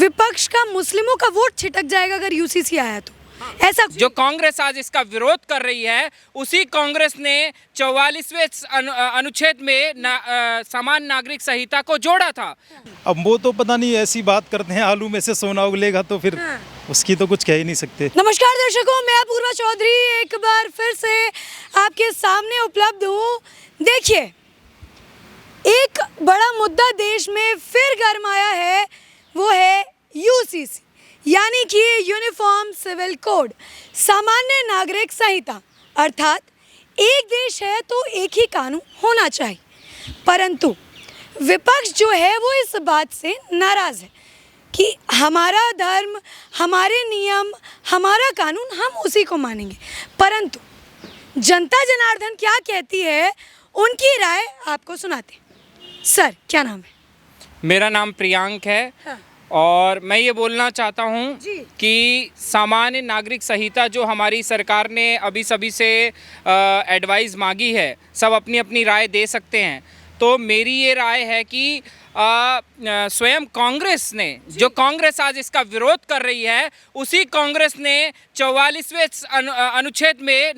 विपक्ष का मुस्लिमों का वोट छिटक जाएगा अगर यूसीसी आया तो, ऐसा जो कांग्रेस आज इसका विरोध कर रही है, उसी कांग्रेस ने 44वें अनुच्छेद में समान नागरिक संहिता को जोड़ा था। अब वो तो पता नहीं ऐसी बात करते हैं, आलू में से सोना उगलेगा, तो फिर उसकी तो कुछ कह ही नहीं सकते। नमस्कार दर्शकों, मैं अपूर्वा चौधरी एक बार फिर से आपके सामने उपलब्ध हूँ। देखिए, एक बड़ा मुद्दा देश में फिर गरमाया है, वो है यूसीसी, यानी कि यूनिफॉर्म सिविल कोड, सामान्य नागरिक संहिता। अर्थात एक देश है तो एक ही कानून होना चाहिए, परंतु विपक्ष जो है वो इस बात से नाराज़ है कि हमारा धर्म, हमारे नियम, हमारा कानून, हम उसी को मानेंगे। परंतु जनता जनार्दन क्या कहती है, उनकी राय आपको सुनाते हैं। सर, क्या नाम है? मेरा नाम प्रियांक है। हाँ। और मैं ये बोलना चाहता हूँ जी। कि सामान्य नागरिक संहिता जो हमारी सरकार ने अभी सभी से एडवाइस मांगी है, सब अपनी अपनी राय दे सकते हैं। तो मेरी ये राय है कि स्वयं कांग्रेस ने, जो कांग्रेस आज इसका विरोध कर रही है, उसी कांग्रेस ने 44वें अनुच्छेद में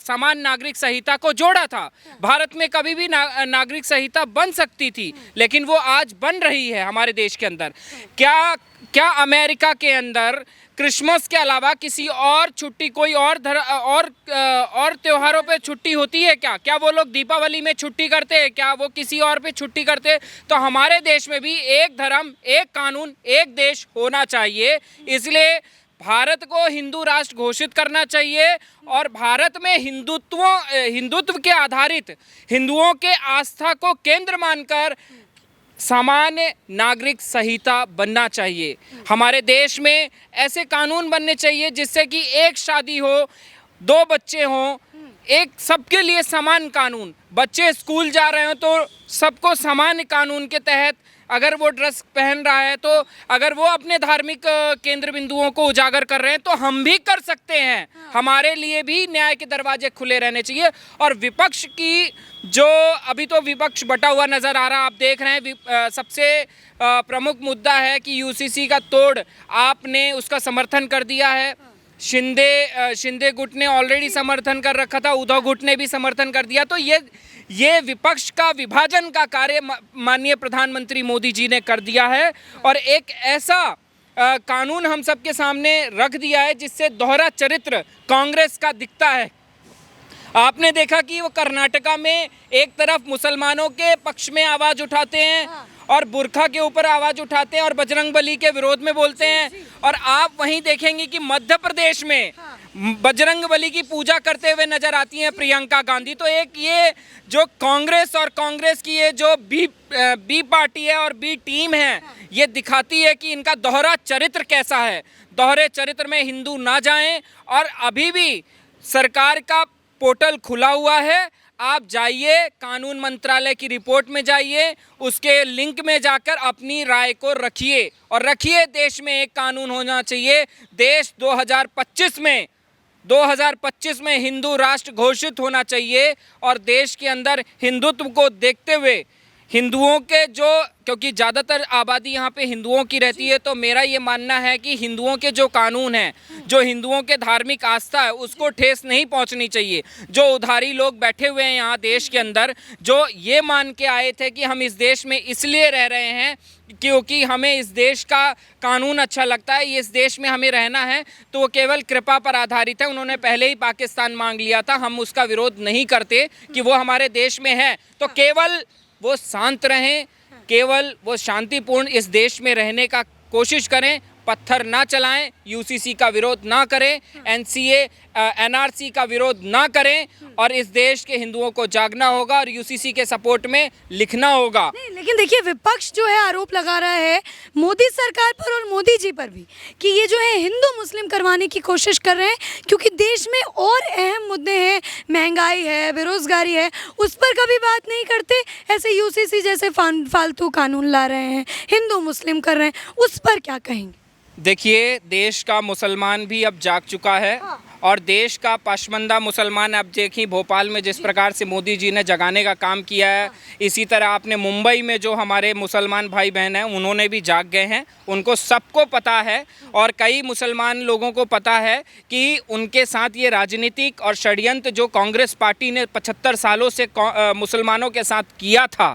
समान नागरिक संहिता को जोड़ा था। भारत में कभी भी नागरिक संहिता बन सकती थी, लेकिन वो आज बन रही है हमारे देश के अंदर। क्या अमेरिका के अंदर क्रिसमस के अलावा किसी और छुट्टी, कोई और त्योहारों पे छुट्टी होती है क्या? क्या वो लोग दीपावली में छुट्टी करते हैं? क्या वो किसी और पे छुट्टी करते हैं? तो हमारे देश में भी एक धर्म, एक कानून, एक देश होना चाहिए। इसलिए भारत को हिंदू राष्ट्र घोषित करना चाहिए और भारत में हिंदुत्व के आधारित, हिंदुओं के आस्था को केंद्र मानकर सामान्य नागरिक संहिता बनना चाहिए। हमारे देश में ऐसे कानून बनने चाहिए जिससे कि एक शादी हो, 2 बच्चे हों, एक सबके लिए समान कानून। बच्चे स्कूल जा रहे हो तो सबको समान कानून के तहत, अगर वो ड्रेस पहन रहा है तो अगर वो अपने धार्मिक केंद्र बिंदुओं को उजागर कर रहे हैं तो हम भी कर सकते हैं। हमारे लिए भी न्याय के दरवाजे खुले रहने चाहिए। और विपक्ष की जो अभी तो विपक्ष बटा हुआ नज़र आ रहा, आप देख रहे हैं, सबसे प्रमुख मुद्दा है कि यूसीसी का तोड़, आपने उसका समर्थन कर दिया है। शिंदे गुट ने ऑलरेडी समर्थन कर रखा था, उद्धव गुट ने भी समर्थन कर दिया। तो ये विपक्ष का विभाजन का कार्य माननीय प्रधानमंत्री मोदी जी ने कर दिया है और एक ऐसा कानून हम सबके सामने रख दिया है जिससे दोहरा चरित्र कांग्रेस का दिखता है। आपने देखा कि वो कर्नाटका में एक तरफ मुसलमानों के पक्ष में आवाज़ उठाते हैं और बुरखा के ऊपर आवाज़ उठाते हैं और बजरंगबली के विरोध में बोलते हैं, और आप वहीं देखेंगे कि मध्य प्रदेश में बजरंगबली की पूजा करते हुए नजर आती हैं प्रियंका गांधी। तो एक ये जो कांग्रेस की ये जो बी पार्टी है और बी टीम है, ये दिखाती है कि इनका दोहरा चरित्र कैसा है। दोहरे चरित्र में हिंदू ना जाएं। और अभी भी सरकार का पोर्टल खुला हुआ है, आप जाइए, कानून मंत्रालय की रिपोर्ट में जाइए, उसके लिंक में जाकर अपनी राय को रखिए और रखिए। देश में एक कानून होना चाहिए। देश 2025 में हिंदू राष्ट्र घोषित होना चाहिए और देश के अंदर हिंदुत्व को देखते हुए हिंदुओं के क्योंकि ज़्यादातर आबादी यहाँ पे हिंदुओं की रहती है, तो मेरा ये मानना है कि हिंदुओं के जो कानून हैं, जो हिंदुओं के धार्मिक आस्था है, उसको ठेस नहीं पहुँचनी चाहिए। जो उधारी लोग बैठे हुए हैं यहाँ देश के अंदर, जो ये मान के आए थे कि हम इस देश में इसलिए रह रहे हैं क्योंकि हमें इस देश का कानून अच्छा लगता है, इस देश में हमें रहना है, तो वो केवल कृपा पर आधारित है। उन्होंने पहले ही पाकिस्तान मांग लिया था, हम उसका विरोध नहीं करते कि वो हमारे देश में है। तो केवल वो शांत रहें, केवल वो शांतिपूर्ण इस देश में रहने का कोशिश करें, पत्थर ना चलाएं, यूसीसी का विरोध ना करें, एनसीए एनआरसी का विरोध ना करें, और इस देश के हिंदुओं को जागना होगा और यूसीसी के सपोर्ट में लिखना होगा। नहीं, लेकिन देखिए, विपक्ष जो है आरोप लगा रहा है मोदी सरकार पर और मोदी जी पर भी कि ये जो है हिंदू मुस्लिम करवाने की कोशिश कर रहे हैं, क्योंकि देश में और अहम मुद्दे हैं, महंगाई है, बेरोजगारी है, उस पर कभी बात नहीं करते। ऐसे यूसीसी जैसे फालतू कानून ला रहे हैं, हिंदू मुस्लिम कर रहे हैं, उस पर क्या कहेंगे? देखिए, देश का मुसलमान भी अब जाग चुका है। और देश का पशमंदा मुसलमान, अब देखिए भोपाल में जिस प्रकार से मोदी जी ने जगाने का काम किया है, इसी तरह आपने मुंबई में जो हमारे मुसलमान भाई बहन हैं उन्होंने भी जाग गए हैं, उनको सबको पता है और कई मुसलमान लोगों को पता है कि उनके साथ ये राजनीतिक और षड्यंत्र जो कांग्रेस पार्टी ने 75 सालों से मुसलमानों के साथ किया था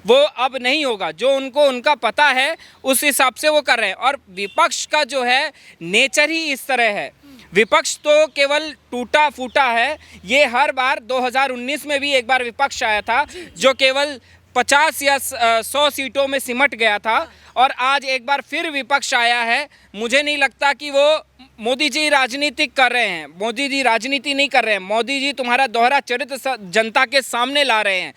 वो अब नहीं होगा। जो उनको उनका पता है उस हिसाब से वो कर रहे हैं। और विपक्ष का जो है नेचर ही इस तरह है, विपक्ष तो केवल टूटा फूटा है। ये हर बार 2019 में भी एक बार विपक्ष आया था जो केवल 50 या 100 सीटों में सिमट गया था, और आज एक बार फिर विपक्ष आया है। मुझे नहीं लगता कि वो मोदी जी राजनीतिक कर रहे हैं, मोदी जी राजनीति नहीं कर रहे हैं, मोदी जी तुम्हारा दोहरा चरित्र जनता के सामने ला रहे हैं।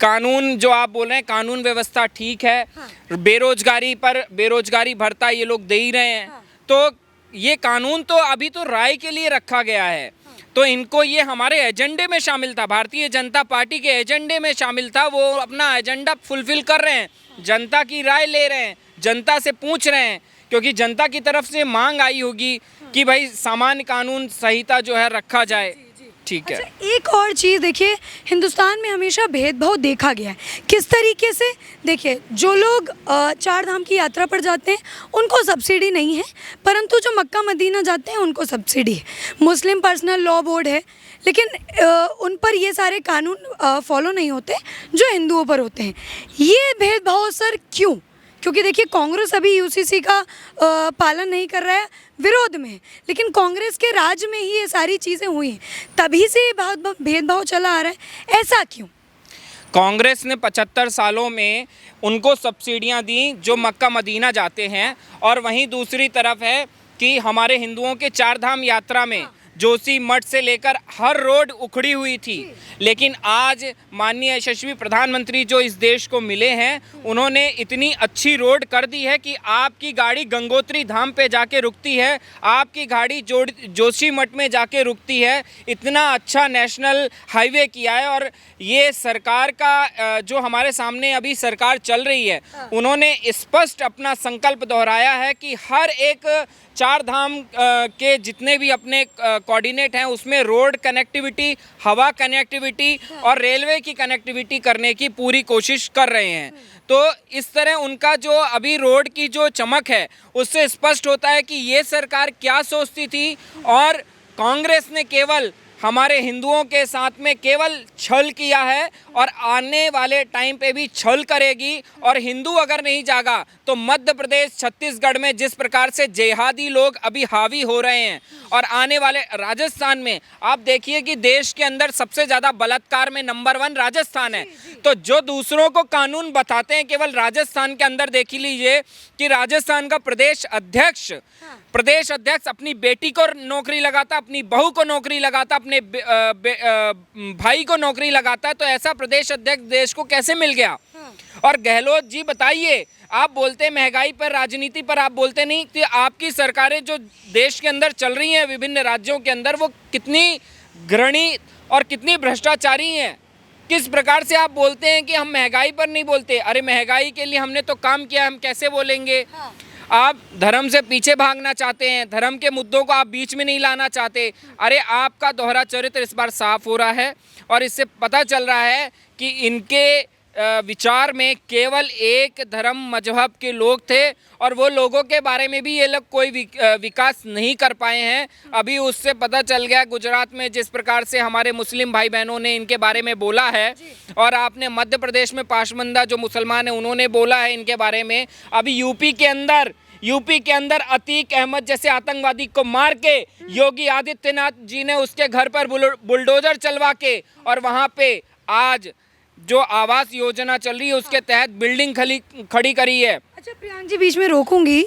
कानून जो आप बोल रहे हैं, कानून व्यवस्था ठीक है, बेरोजगारी पर बेरोजगारी भत्ता ये लोग दे ही रहे हैं, तो ये कानून तो अभी तो राय के लिए रखा गया है, तो इनको ये हमारे एजेंडे में शामिल था, भारतीय जनता पार्टी के एजेंडे में शामिल था, वो अपना एजेंडा फुलफिल कर रहे हैं, जनता की राय ले रहे हैं, जनता से पूछ रहे हैं, क्योंकि जनता की तरफ से मांग आई होगी कि भाई सामान्य कानून संहिता जो है रखा जाए। ठीक है। अच्छा, एक और चीज़ देखिए, हिंदुस्तान में हमेशा भेदभाव देखा गया है। किस तरीके से? देखिए, जो लोग 4 धाम की यात्रा पर जाते हैं उनको सब्सिडी नहीं है, परंतु जो मक्का मदीना जाते हैं उनको सब्सिडी है। मुस्लिम पर्सनल लॉ बोर्ड है, लेकिन उन पर ये सारे कानून फॉलो नहीं होते जो हिंदुओं पर होते हैं। ये भेदभाव सर क्यों? क्योंकि देखिए, कांग्रेस अभी यूसीसी का पालन नहीं कर रहा है, विरोध में है, लेकिन कांग्रेस के राज में ही ये सारी चीज़ें हुई हैं, तभी से ये भेदभाव चला आ रहा है। ऐसा क्यों? कांग्रेस ने 75 सालों में उनको सब्सिडियां दी जो मक्का मदीना जाते हैं, और वहीं दूसरी तरफ है कि हमारे हिंदुओं के 4 धाम यात्रा में जोशी मठ से लेकर हर रोड उखड़ी हुई थी। लेकिन आज माननीय यशस्वी प्रधानमंत्री जो इस देश को मिले हैं, उन्होंने इतनी अच्छी रोड कर दी है कि आपकी गाड़ी गंगोत्री धाम पे जाके रुकती है, आपकी गाड़ी जोशी मठ में जाके रुकती है। इतना अच्छा नेशनल हाईवे किया है। और ये सरकार का जो हमारे सामने अभी सरकार चल रही है, उन्होंने स्पष्ट अपना संकल्प दोहराया है कि हर एक 4 धाम के जितने भी अपने कोऑर्डिनेट हैं उसमें रोड कनेक्टिविटी, हवा कनेक्टिविटी और रेलवे की कनेक्टिविटी करने की पूरी कोशिश कर रहे हैं। तो इस तरह उनका जो अभी रोड की जो चमक है उससे स्पष्ट होता है कि ये सरकार क्या सोचती थी, और कांग्रेस ने केवल हमारे हिंदुओं के साथ में केवल छल किया है और आने वाले टाइम पे भी छल करेगी। और हिंदू अगर नहीं जागा तो मध्य प्रदेश, छत्तीसगढ़ में जिस प्रकार से जिहादी लोग अभी हावी हो रहे हैं, और आने वाले राजस्थान में आप देखिए कि देश के अंदर सबसे ज़्यादा बलात्कार में नंबर 1 राजस्थान है। तो जो दूसरों को कानून बताते हैं, केवल राजस्थान के अंदर देख लीजिए कि राजस्थान का प्रदेश अध्यक्ष अपनी बेटी को नौकरी लगाता, अपनी बहू को नौकरी लगाता, अपने भाई को नौकरी लगाता है। तो ऐसा प्रदेश अध्यक्ष देश को कैसे मिल गया? और गहलोत जी बताइए, आप बोलते हैं महंगाई पर, राजनीति पर, आप बोलते नहीं कि आपकी सरकारें जो देश के अंदर चल रही हैं विभिन्न राज्यों के अंदर, वो कितनी घृणित और कितनी भ्रष्टाचारी हैं। किस प्रकार से आप बोलते हैं कि हम महंगाई पर नहीं बोलते? अरे महंगाई के लिए हमने तो काम किया, हम कैसे बोलेंगे? आप धर्म से पीछे भागना चाहते हैं, धर्म के मुद्दों को आप बीच में नहीं लाना चाहते। अरे आपका दोहरा चरित्र इस बार साफ हो रहा है, और इससे पता चल रहा है कि इनके विचार में केवल एक धर्म मजहब के लोग थे, और वो लोगों के बारे में भी ये लोग कोई विकास नहीं कर पाए हैं। अभी उससे पता चल गया गुजरात में जिस प्रकार से हमारे मुस्लिम भाई बहनों ने इनके बारे में बोला है, और आपने मध्य प्रदेश में पाशमंदा जो मुसलमान हैं उन्होंने बोला है इनके बारे में। अभी यूपी के अंदर अतीक अहमद जैसे आतंकवादी को मार के योगी आदित्यनाथ जी ने उसके घर पर बुलडोजर चलवा के, और वहाँ पे आज जो आवास योजना चल रही है उसके तहत बिल्डिंग खड़ी करी है। अच्छा प्रियांक जी, बीच में रोकूंगी,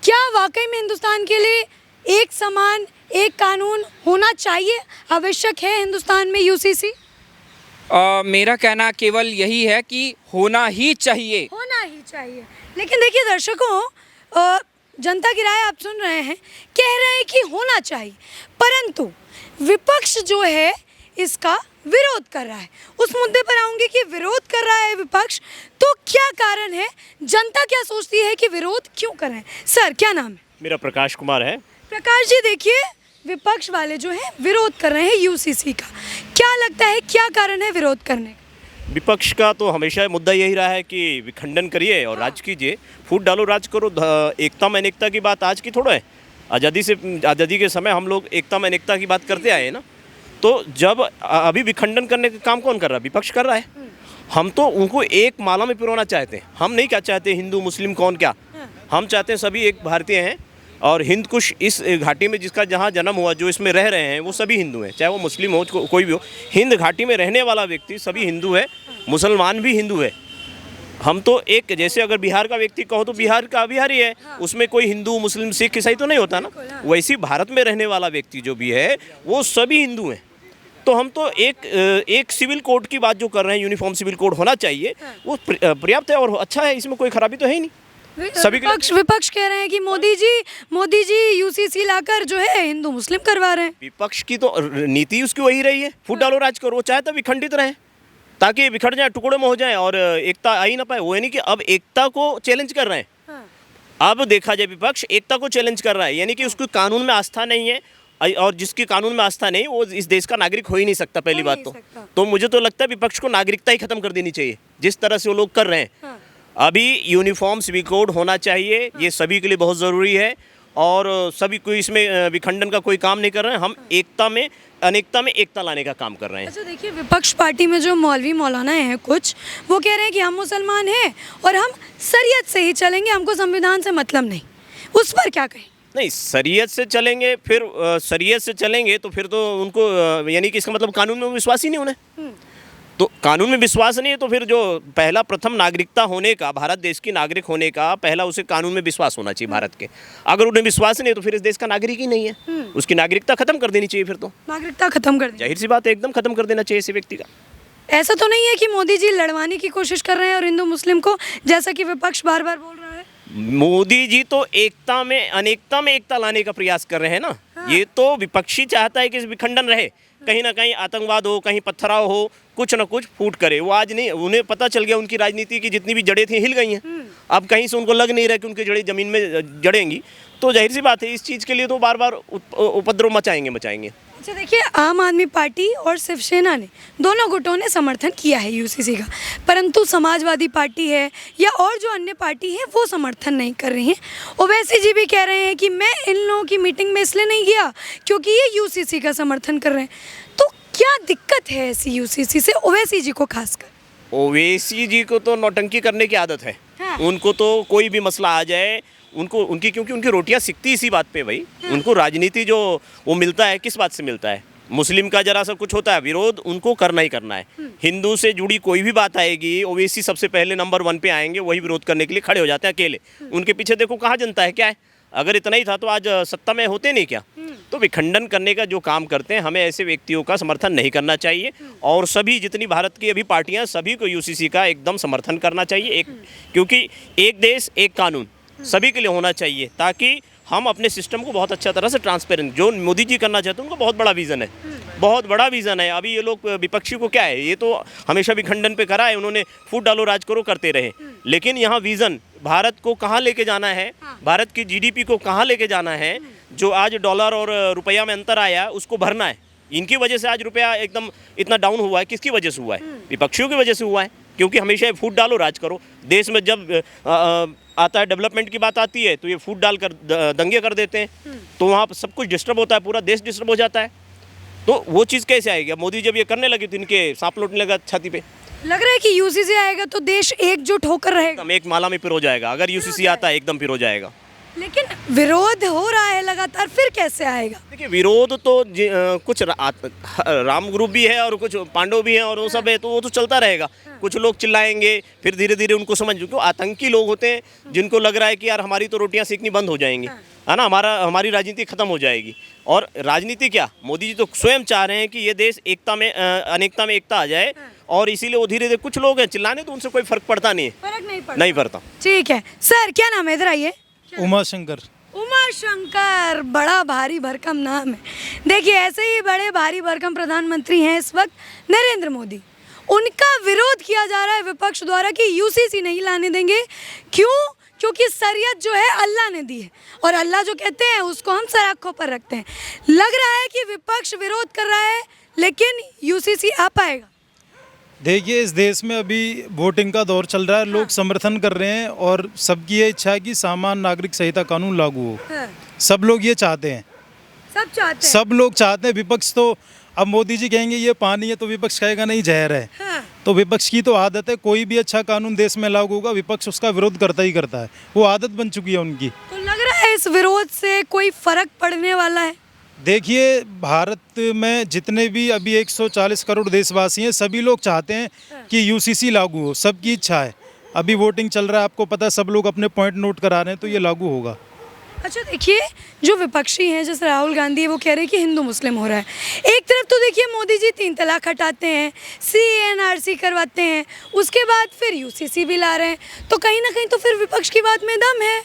क्या वाकई में हिंदुस्तान के लिए एक समान एक कानून होना चाहिए, आवश्यक है हिंदुस्तान में यूसीसी? मेरा कहना केवल यही है कि होना ही चाहिए। लेकिन देखिए दर्शकों, जनता की राय आप सुन रहे हैं, कह रहे हैं कि होना चाहिए, परंतु विपक्ष जो है इसका विरोध कर रहा है। उस मुद्दे पर आऊंगी कि विरोध कर रहा है विपक्ष, तो क्या कारण है, जनता क्या सोचती है कि विरोध क्यों कर रहे हैं? सर क्या नाम है? मेरा प्रकाश कुमार है। प्रकाश जी, देखिए विपक्ष वाले जो हैं विरोध कर रहे हैं यूसीसी का, क्या लगता है क्या कारण है विरोध करने का? विपक्ष का तो हमेशा मुद्दा यही रहा है कि विखंडन करिए और राज कीजिए, फूट डालो राज करो। एकता में अनेकता की बात आज की थोड़ा है। आज़ादी के समय हम लोग एकता में अनेकता की बात करते आए हैं ना। तो जब अभी विखंडन करने का काम कौन कर रहा है? विपक्ष कर रहा है। हम तो उनको एक माला में पिरोना चाहते हैं। हम नहीं क्या चाहते हिंदू मुस्लिम कौन क्या, हम चाहते हैं सभी एक भारतीय हैं। और हिंद कुश इस घाटी में जिसका जहाँ जन्म हुआ, जो इसमें रह रहे हैं, वो सभी हिंदू हैं, चाहे वो मुस्लिम हो कोई भी हो। हिंद घाटी में रहने वाला व्यक्ति सभी हिंदू है, मुसलमान भी हिंदू है। हम तो एक, जैसे अगर बिहार का व्यक्ति कहो तो बिहार का बिहारी है, उसमें कोई हिंदू मुस्लिम सिख ईसाई तो नहीं होता ना। वैसे भारत में रहने वाला व्यक्ति जो भी है वो सभी हिंदू हैं। तो हम तो एक सिविल कोड की बात जो कर रहे हैं, यूनिफॉर्म सिविल कोड होना चाहिए, वो पर्याप्त है और अच्छा है, इसमें कोई खराबी तो है ही नहीं। सभी विपक्ष कह रहे हैं कि मोदी जी यूसीसी लाकर जो है हिंदू मुस्लिम करवा रहे हैं। विपक्ष की तो नीति उसकी वही रही है, फूट डालो राज करो। वो चाहता विखंडित रहे ताकि बिखर जाए, टुकड़े में हो जाए और एकता आ ही ना पाए। वो है नहीं कि अब एकता को चैलेंज कर रहे हैं। अब देखा जाए विपक्ष एकता को चैलेंज कर रहा है, यानी कि उसको कानून में आस्था नहीं है। और जिसकी कानून में आस्था नहीं, वो इस देश का नागरिक हो ही नहीं सकता। पहली बात तो मुझे तो लगता है विपक्ष को नागरिकता ही खत्म कर देनी चाहिए, जिस तरह से वो लोग कर रहे हैं। अभी यूनिफॉर्म सिविल कोड होना चाहिए, ये सभी के लिए बहुत ज़रूरी है। और सभी कोई इसमें विखंडन का कोई काम नहीं कर रहे हैं। हम एकता में अनेकता में एकता लाने का काम कर रहे हैं। अच्छा देखिए, विपक्ष पार्टी में जो मौलवी मौलाना हैं कुछ, वो कह रहे हैं कि हम मुसलमान हैं और हम शरीयत से ही चलेंगे, हमको संविधान से मतलब नहीं। उस पर क्या कहें? नहीं, शरीयत से चलेंगे, फिर शरीयत से चलेंगे तो फिर तो उनको यानी कि इसका मतलब कानून में विश्वास ही नहीं उन्हें। तो कानून में विश्वास नहीं है तो फिर जो पहला प्रथम नागरिकता होने का, भारत देश की नागरिक होने का पहला उसे कानून में विश्वास होना चाहिए भारत के। अगर उन्हें विश्वास नहीं है तो फिर इस देश का नागरिक ही नहीं है। उसकी नागरिकता खत्म कर देनी चाहिए। फिर तो नागरिकता खत्म कर देनी, जाहिर सी बात है, एकदम खत्म कर देना चाहिए ऐसे व्यक्ति का। ऐसा तो नहीं है कि मोदी जी लड़वाने की कोशिश कर रहे हैं और हिंदू मुस्लिम को, जैसा कि विपक्ष बार बार बोल रहा है? मोदी जी तो एकता में अनेकता में एकता लाने का प्रयास कर रहे हैं ना। ये तो विपक्षी चाहता है कि विखंडन रहे, कहीं ना कहीं आतंकवाद हो, कहीं पत्थराव हो, कुछ ना कुछ फूट करे। वो आज नहीं, उन्हें पता चल गया उनकी राजनीति की जितनी भी जड़ें थी हिल गई हैं। अब कहीं से उनको लग नहीं रहा कि उनकी जड़ें ज़मीन में जड़ेंगी। तो जाहिर सी बात है, इस चीज़ के लिए तो बार बार उपद्रव मचाएंगे। अच्छा देखिए, आम आदमी पार्टी और शिवसेना ने, दोनों गुटों ने समर्थन किया है यूसीसी का, परंतु समाजवादी पार्टी है या और जो अन्य पार्टी है वो समर्थन नहीं कर रही हैं। ओवैसी जी भी कह रहे हैं कि मैं इन लोगों की मीटिंग में इसलिए नहीं गया क्योंकि ये यूसीसी का समर्थन कर रहे हैं। तो क्या दिक्कत है ऐसी यूसीसी से ओवैसी जी को खासकर? ओवैसी जी को तो नौटंकी करने की आदत है। हाँ। उनको तो कोई भी मसला आ जाए, क्योंकि उनकी रोटियां सिकती इसी बात पे भाई। उनको राजनीति जो वो मिलता है, किस बात से मिलता है? मुस्लिम का जरा सा कुछ होता है विरोध, उनको करना ही करना है। हिंदू से जुड़ी कोई भी बात आएगी, ओवैसी सबसे पहले नंबर 1 पे आएंगे, वही विरोध करने के लिए खड़े हो जाते हैं अकेले। उनके पीछे देखो कहाँ जनता है, क्या है। अगर इतना ही था तो आज सत्ता में होते नहीं क्या? तो विखंडन करने का जो काम करते हैं, हमें ऐसे व्यक्तियों का समर्थन नहीं करना चाहिए। और सभी जितनी भारत की अभी पार्टियां, सभी को यूसीसी का एकदम समर्थन करना चाहिए। क्योंकि एक देश एक कानून सभी के लिए होना चाहिए, ताकि हम अपने सिस्टम को बहुत अच्छा तरह से ट्रांसपेरेंट, जो मोदी जी करना चाहते हैं उनको बहुत बड़ा विज़न है, बहुत बड़ा विज़न है। अभी ये लोग विपक्षी को क्या है, ये तो हमेशा विखंडन पे करा है उन्होंने, फूट डालो राज करो करते रहे। लेकिन यहाँ विज़न भारत को कहाँ लेके जाना है, भारत की जीडीपी को कहाँ लेके जाना है, जो आज डॉलर और रुपया में अंतर आया उसको भरना है। इनकी वजह से आज रुपया एकदम इतना डाउन हुआ है। किसकी वजह से हुआ है? विपक्षियों की वजह से हुआ है। क्योंकि हमेशा फूट डालो राज करो। देश में जब आता है, डेवलपमेंट की बात आती है, तो ये फूट डालकर दंगे कर देते हैं, तो वहाँ सब कुछ डिस्टर्ब होता है, पूरा देश डिस्टर्ब हो जाता है। तो वो चीज़ कैसे आएगी? मोदी जब ये करने लगे तो इनके सांप लौटने लगा छाती पे। लग रहा है कि यूसीसी आएगा तो देश एकजुट होकर रहेगा, एकदम एक माला में पिरो जाएगा। अगर यूसीसी आता है एकदम पिरो जाएगा। लेकिन विरोध हो रहा है लगातार, फिर कैसे आएगा? देखिए, विरोध तो कुछ राम ग्रुप भी है और कुछ पांडव भी हैं और वो सब है, तो वो तो चलता रहेगा। कुछ लोग चिल्लाएंगे, फिर धीरे धीरे उनको समझ, क्योंकि आतंकी लोग होते हैं जिनको लग रहा है कि यार हमारी तो रोटियां सेकनी बंद हो जाएंगी, है ना, हमारी राजनीति खत्म हो जाएगी। और राजनीति क्या, मोदी जी तो स्वयं चाह रहे हैं कि ये देश एकता में अनेकता में एकता आ जाए, और इसीलिए वो धीरे धीरे, कुछ लोग हैं चिल्लाने, तो उनसे कोई फर्क पड़ता नहीं है, फर्क नहीं पड़ता। ठीक है सर, क्या नाम है? इधर आइए। उमाशंकर। उमाशंकर, बड़ा भारी भरकम नाम है। देखिए, ऐसे ही बड़े भारी भरकम प्रधानमंत्री हैं इस वक्त नरेंद्र मोदी। उनका विरोध किया जा रहा है विपक्ष द्वारा कि यूसीसी नहीं लाने देंगे। क्यों? क्योंकि शरीयत जो है अल्लाह ने दी है और अल्लाह जो कहते हैं उसको हम सर आँखों पर रखते हैं। लग रहा है कि विपक्ष विरोध कर रहा है लेकिन यूसीसी आ पाएगा। देखिए, इस देश में अभी वोटिंग का दौर चल रहा है, लोग समर्थन कर रहे हैं और सबकी ये इच्छा है कि सामान्य नागरिक संहिता कानून लागू हो। सब लोग ये चाहते हैं, सब चाहते हैं। सब लोग चाहते हैं। विपक्ष तो, अब मोदी जी कहेंगे ये पानी है तो विपक्ष कहेगा नहीं जहर है। तो विपक्ष की तो आदत है, कोई भी अच्छा कानून देश में लागू होगा विपक्ष उसका विरोध करता ही करता है, वो आदत बन चुकी है उनकी। तो लग रहा है इस विरोध से कोई फर्क पड़ने वाला है? देखिए, भारत में जितने भी अभी 140 करोड़ देशवासी हैं, सभी लोग चाहते हैं कि यूसीसी लागू हो, सबकी इच्छा है। अभी वोटिंग चल रहा है, आपको पता है, सब लोग अपने पॉइंट नोट करा रहे हैं, तो ये लागू होगा। अच्छा देखिए, जो विपक्षी हैं जैसे राहुल गांधी है वो कह रहे हैं कि हिंदू मुस्लिम हो रहा है। एक तरफ तो देखिए मोदी जी 3 तलाक हटाते हैं, CANRC करवाते हैं, उसके बाद फिर यूसीसी भी ला रहे हैं, तो कहीं ना कहीं तो फिर विपक्ष की बात में दम है।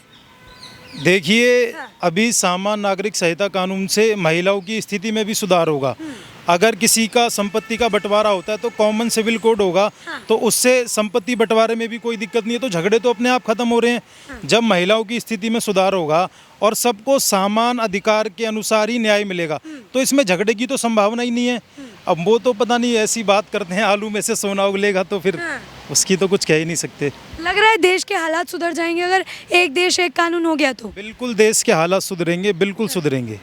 देखिए, अभी सामान्य नागरिक संहिता कानून से महिलाओं की स्थिति में भी सुधार होगा। अगर किसी का संपत्ति का बंटवारा होता है तो कॉमन सिविल कोड होगा, तो उससे संपत्ति बंटवारे में भी कोई दिक्कत नहीं है, तो झगड़े तो अपने आप खत्म हो रहे हैं। जब महिलाओं की स्थिति में सुधार होगा और सबको समान अधिकार के अनुसार ही न्याय मिलेगा, तो इसमें झगड़े की तो संभावना ही नहीं है। अब वो तो पता नहीं ऐसी बात करते हैं, आलू में से सोना उगलेगा, तो फिर उसकी तो कुछ कह ही नहीं सकते। लग रहा है देश के हालात सुधर जाएंगे अगर एक देश एक कानून हो गया तो? बिल्कुल देश के हालात सुधरेंगे, बिल्कुल सुधरेंगे।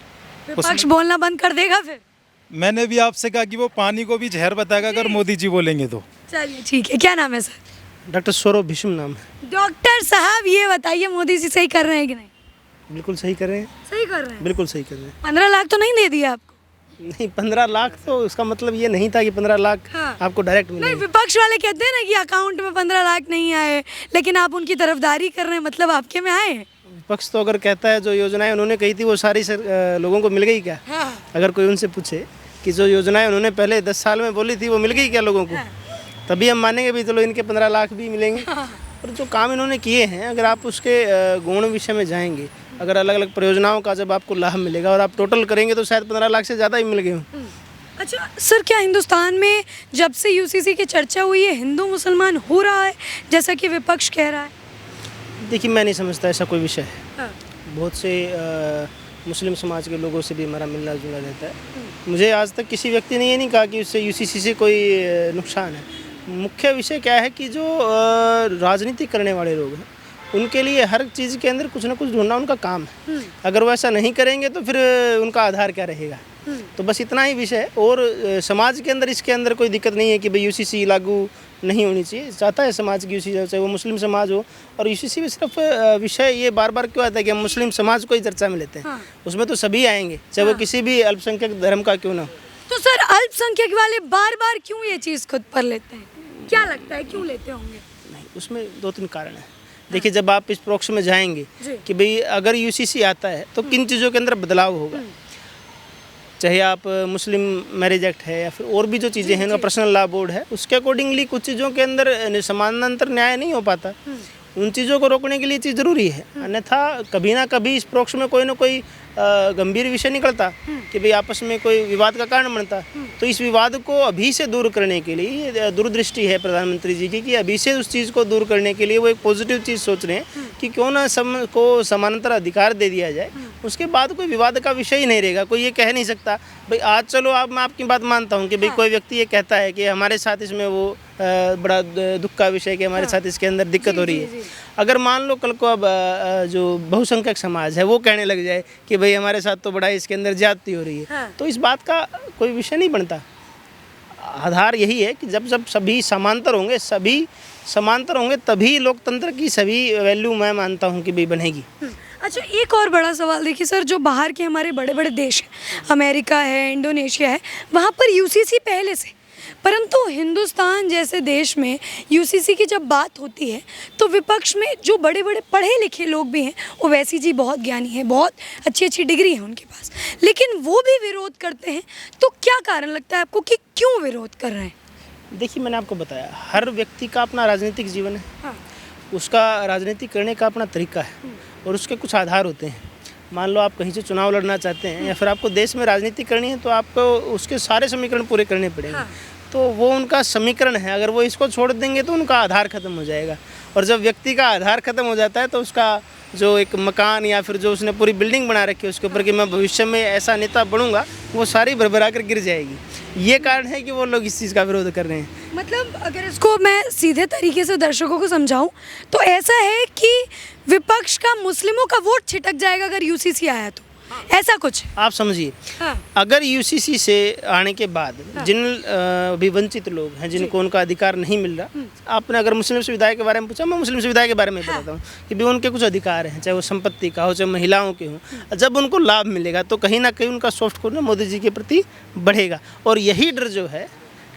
विपक्ष बोलना बंद कर देगा फिर? मैंने भी आपसे कहा कि वो पानी को भी जहर बताएगा अगर मोदी जी बोलेंगे तो। चलिए ठीक है, क्या नाम है सर? डॉक्टर सौरभ भीष्म नाम है। डॉक्टर साहब ये बताइए, मोदी जी सही कर रहे हैं कि नहीं? बिल्कुल सही कर रहे हैं। सही कर रहे हैं? बिल्कुल सही कर रहे हैं। 15 लाख तो नहीं दे दिए आपको? नहीं, 15 लाख तो उसका मतलब ये नहीं था कि 15 लाख आपको डायरेक्ट नहीं, मिलेंगे। विपक्ष वाले कहते हैं ना कि अकाउंट में 15 लाख नहीं आए, लेकिन आप उनकी तरफदारी कर रहे हैं, मतलब आपके में आए हैं। विपक्ष तो अगर कहता है जो योजनाएं उन्होंने कही थी वो सारी लोगों को मिल गई क्या? अगर कोई उनसे पूछे कि जो योजनाएं उन्होंने पहले 10 साल में बोली थी वो मिल गई क्या लोगों को, तभी हम मानेंगे भी चलो इनके 15 लाख भी मिलेंगे। और जो काम इन्होंने किए हैं, अगर आप उसके गुण विषय में जाएंगे, अगर अलग अलग परियोजनाओं का जब आपको लाभ मिलेगा और आप टोटल करेंगे तो शायद 15 लाख से ज़्यादा ही मिल गए हों। अच्छा सर, क्या हिंदुस्तान में जब से यूसीसी की चर्चा हुई है हिंदू मुसलमान हो रहा है जैसा कि विपक्ष कह रहा है? देखिए, मैं नहीं समझता ऐसा कोई विषय है। बहुत से मुस्लिम समाज के लोगों से भी हमारा मिलना जुलना रहता है। मुझे आज तक किसी व्यक्ति ने ये नहीं कहा कि उससे यूसीसी से कोई नुकसान है। मुख्य विषय क्या है कि जो राजनीति करने वाले लोग हैं उनके लिए हर चीज़ के अंदर कुछ ना कुछ ढूंढना उनका काम है। अगर वो ऐसा नहीं करेंगे तो फिर उनका आधार क्या रहेगा? तो बस इतना ही विषय है। और समाज के अंदर इसके अंदर कोई दिक्कत नहीं है कि भाई यूसीसी लागू नहीं होनी चाहिए। चाहता है समाज की यूसीसी, चाहे वो मुस्लिम समाज हो। और यूसीसी में सिर्फ विषय ये बार बार क्यों आता है कि हम मुस्लिम समाज को ही चर्चा में लेते हैं? उसमें तो सभी आएंगे, चाहे वो किसी भी अल्पसंख्यक धर्म का क्यों ना हो। तो सर अल्पसंख्यक वाले बार बार क्यों ये चीज़ खुद पर लेते हैं? क्या लगता है क्यों लेते होंगे? नहीं, उसमें 2-3 कारण हैं। देखिए, जब आप इस परोक्ष में जाएंगे कि भाई अगर यूसीसी आता है तो किन चीज़ों के अंदर बदलाव होगा, चाहे आप मुस्लिम मैरिज एक्ट है या फिर और भी जो चीज़ें हैं, पर्सनल लॉ बोर्ड है, उसके अकॉर्डिंगली कुछ चीज़ों के अंदर समानांतर न्याय नहीं हो पाता। उन चीज़ों को रोकने के लिए चीज़ ज़रूरी है, अन्यथा कभी ना कभी इस परोक्ष में कोई ना कोई गंभीर विषय निकलता कि भाई आपस में कोई विवाद का कारण बनता। तो इस विवाद को अभी से दूर करने के लिए दूरदृष्टि है प्रधानमंत्री जी की कि अभी से उस चीज़ को दूर करने के लिए वो एक पॉजिटिव चीज़ सोच रहे हैं कि क्यों ना सबको समानांतर अधिकार दे दिया जाए। उसके बाद कोई विवाद का विषय ही नहीं रहेगा। कोई ये कह नहीं सकता भाई आज चलो आप, मैं आपकी बात मानता हूँ कि भाई कोई व्यक्ति ये कहता है कि हमारे साथ इसमें वो बड़ा दुख का विषय कि हमारे साथ इसके अंदर दिक्कत हो रही है। अगर मान लो कल को अब जो बहुसंख्यक समाज है वो कहने लग जाए कि भाई हमारे साथ तो बड़ा इसके अंदर ज्यादती हो रही है, तो इस बात का कोई विषय नहीं बनता। आधार यही है कि जब सभी समांतर होंगे तभी लोकतंत्र की सभी वैल्यू मैं मानता हूँ कि भाई बनेगी। अच्छा, एक और बड़ा सवाल देखिए सर, जो बाहर के हमारे बड़े बड़े देश हैं, अमेरिका है, इंडोनेशिया है, वहाँ पर यूसीसी पहले से, परंतु हिंदुस्तान जैसे देश में यूसीसी की जब बात होती है तो विपक्ष में जो बड़े बड़े पढ़े लिखे लोग भी हैं, ओवैसी जी बहुत ज्ञानी हैं, बहुत अच्छी अच्छी डिग्री है उनके पास, लेकिन वो भी विरोध करते हैं। तो क्या कारण लगता है आपको कि क्यों विरोध कर रहे हैं? देखिए, मैंने आपको बताया हर व्यक्ति का अपना राजनीतिक जीवन है। उसका राजनीति करने का अपना तरीका है और उसके कुछ आधार होते हैं। मान लो आप कहीं से चुनाव लड़ना चाहते हैं या फिर आपको देश में राजनीति करनी है तो आपको उसके सारे समीकरण पूरे करने पड़ेंगे। तो वो उनका समीकरण है, अगर वो इसको छोड़ देंगे तो उनका आधार खत्म हो जाएगा। और जब व्यक्ति का आधार खत्म हो जाता है तो उसका जो एक मकान या फिर जो उसने पूरी बिल्डिंग बना रखी है उसके ऊपर कि मैं भविष्य में ऐसा नेता बनूंगा, वो सारी भरभरा कर गिर जाएगी। ये कारण है कि वो लोग इस चीज़ का विरोध कर रहे हैं। मतलब अगर इसको मैं सीधे तरीके से दर्शकों को समझाऊं तो ऐसा है कि विपक्ष का मुस्लिमों का वोट छिटक जाएगा अगर यूसीसी आया तो, ऐसा कुछ। आप समझिए, हाँ। अगर यूसीसी से आने के बाद जिन अभी वंचित लोग हैं जिनको उनका अधिकार नहीं मिल रहा, आपने अगर मुस्लिम सुविधाएं के बारे में पूछा, मैं मुस्लिम सुविधाएं के बारे में बताता हूँ कि भी उनके कुछ अधिकार हैं, चाहे वो संपत्ति का हो, चाहे महिलाओं के हों। जब उनको लाभ मिलेगा तो कहीं ना कहीं उनका सॉफ्ट कॉर्नर मोदी जी के प्रति बढ़ेगा। और यही डर जो है,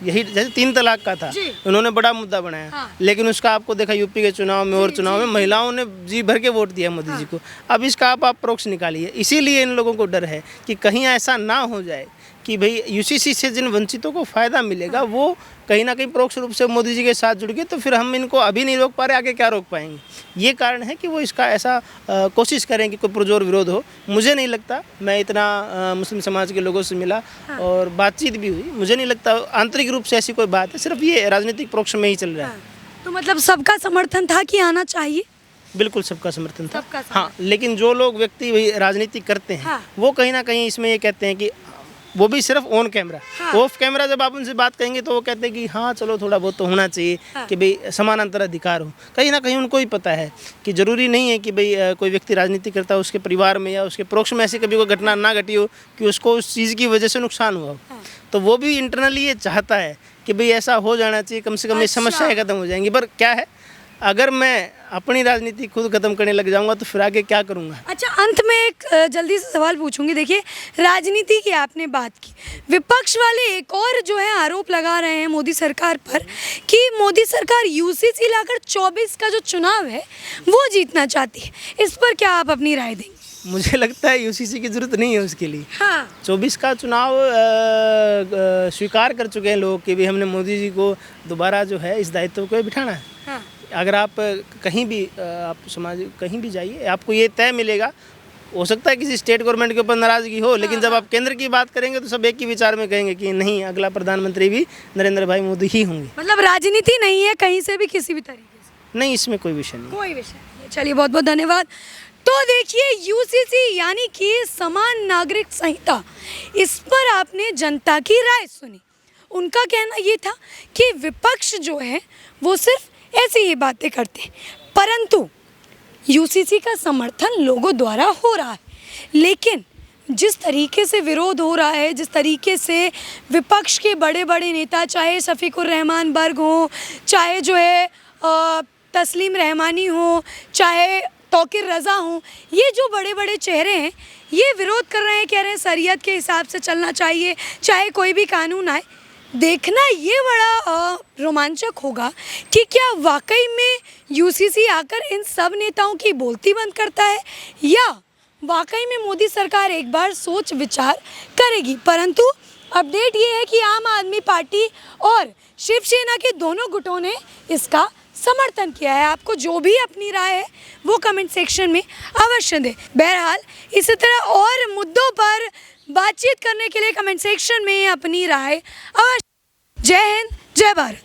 यही जैसे 3 तलाक का था, उन्होंने बड़ा मुद्दा बनाया, हाँ। लेकिन उसका आपको देखा यूपी के चुनाव में और चुनाव में महिलाओं ने जी भर के वोट दिया मोदी जी को। अब इसका आप परोक्ष निकालिए। इसीलिए इन लोगों को डर है कि कहीं ऐसा ना हो जाए कि भाई यूसीसी से जिन वंचितों को फ़ायदा मिलेगा वो कहीं ना कहीं परोक्ष रूप से मोदी जी के साथ जुड़ गए, तो फिर हम इनको अभी नहीं रोक पा रहे, आगे क्या रोक पाएंगे। ये कारण है कि वो इसका ऐसा कोशिश करें कि कोई पुरजोर विरोध हो। मुझे नहीं लगता, मैं इतना मुस्लिम समाज के लोगों से मिला और बातचीत भी हुई, मुझे नहीं लगता आंतरिक रूप से ऐसी कोई बात है, सिर्फ ये राजनीतिक परोक्ष में ही चल रहा है। तो मतलब सबका समर्थन था कि आना चाहिए? बिल्कुल सबका समर्थन था। सबका समर्थन। हाँ, लेकिन जो लोग व्यक्ति वही राजनीति करते हैं, हाँ। वो कहीं ना कहीं इसमें ये कहते हैं कि वो भी सिर्फ ऑन कैमरा, ऑफ कैमरा जब आप उनसे बात करेंगे तो वो कहते हैं कि हाँ चलो थोड़ा बहुत तो होना चाहिए, कि भाई समानांतर अधिकार हो। कहीं ना कहीं उनको ही पता है कि ज़रूरी नहीं है कि भाई कोई व्यक्ति राजनीति करता है उसके परिवार में या उसके परोक्ष में ऐसी कभी कोई घटना ना घटी हो कि उसको उस चीज़ की वजह से नुकसान हुआ हो। तो वो भी इंटरनली ये चाहता है कि भाई ऐसा हो जाना चाहिए, कम से कम ये समस्याएं खत्म हो जाएंगी। पर क्या है, अगर मैं अपनी राजनीति खुद खत्म करने लग जाऊंगा तो फिर आगे क्या करूंगा। अच्छा, अंत में एक जल्दी से सवाल पूछूंगी। देखिए, राजनीति की आपने बात की, विपक्ष वाले एक और जो है आरोप लगा रहे हैं मोदी सरकार पर कि मोदी सरकार यूसीसी लाकर 24 का जो चुनाव है वो जीतना चाहती है। इस पर क्या आप अपनी राय देंगे? मुझे लगता है यूसीसी की जरूरत नहीं है उसके लिए। हाँ। 24 का चुनाव स्वीकार कर चुके हैं लोग कि भी हमने मोदी जी को दोबारा जो है इस दायित्व को बिठाना है। हाँ। अगर आप कहीं भी आप समाज कहीं भी जाइए, आपको ये तय मिलेगा। हो सकता है किसी स्टेट गवर्नमेंट के ऊपर नाराज़गी हो, लेकिन जब आप केंद्र की बात करेंगे तो सब एक ही विचार में कहेंगे कि नहीं, अगला प्रधानमंत्री भी नरेंद्र भाई मोदी ही होंगे। मतलब राजनीति नहीं है कहीं से भी किसी भी तरीके से? नहीं, इसमें कोई विषय नहीं। कोई विषय नहीं है। चलिए, बहुत बहुत धन्यवाद। तो देखिए, यूसीसी यानी कि समान नागरिक संहिता, इस पर आपने जनता की राय सुनी। उनका कहना ये था कि विपक्ष जो है वो सिर्फ ऐसी ही बातें करते हैं, परंतु यूसीसी का समर्थन लोगों द्वारा हो रहा है। लेकिन जिस तरीके से विरोध हो रहा है, जिस तरीके से विपक्ष के बड़े बड़े नेता, चाहे शफीकुर रहमान बर्ग हो, चाहे जो है तस्लीम रहमानी हो, चाहे तौकीर रज़ा हो, ये जो बड़े बड़े चेहरे हैं ये विरोध कर रहे हैं, कह रहे हैं शरीयत के हिसाब से चलना चाहिए, चाहे कोई भी कानून आए। देखना ये बड़ा रोमांचक होगा कि क्या वाकई में यूसीसी आकर इन सब नेताओं की बोलती बंद करता है या वाकई में मोदी सरकार एक बार सोच विचार करेगी। परंतु अपडेट ये है कि आम आदमी पार्टी और शिवसेना के दोनों गुटों ने इसका समर्थन किया है। आपको जो भी अपनी राय है वो कमेंट सेक्शन में अवश्य दें। बहरहाल इसी तरह और मुद्दों पर बातचीत करने के लिए कमेंट सेक्शन में अपनी राय अवश्य। जय हिंद, जय भारत।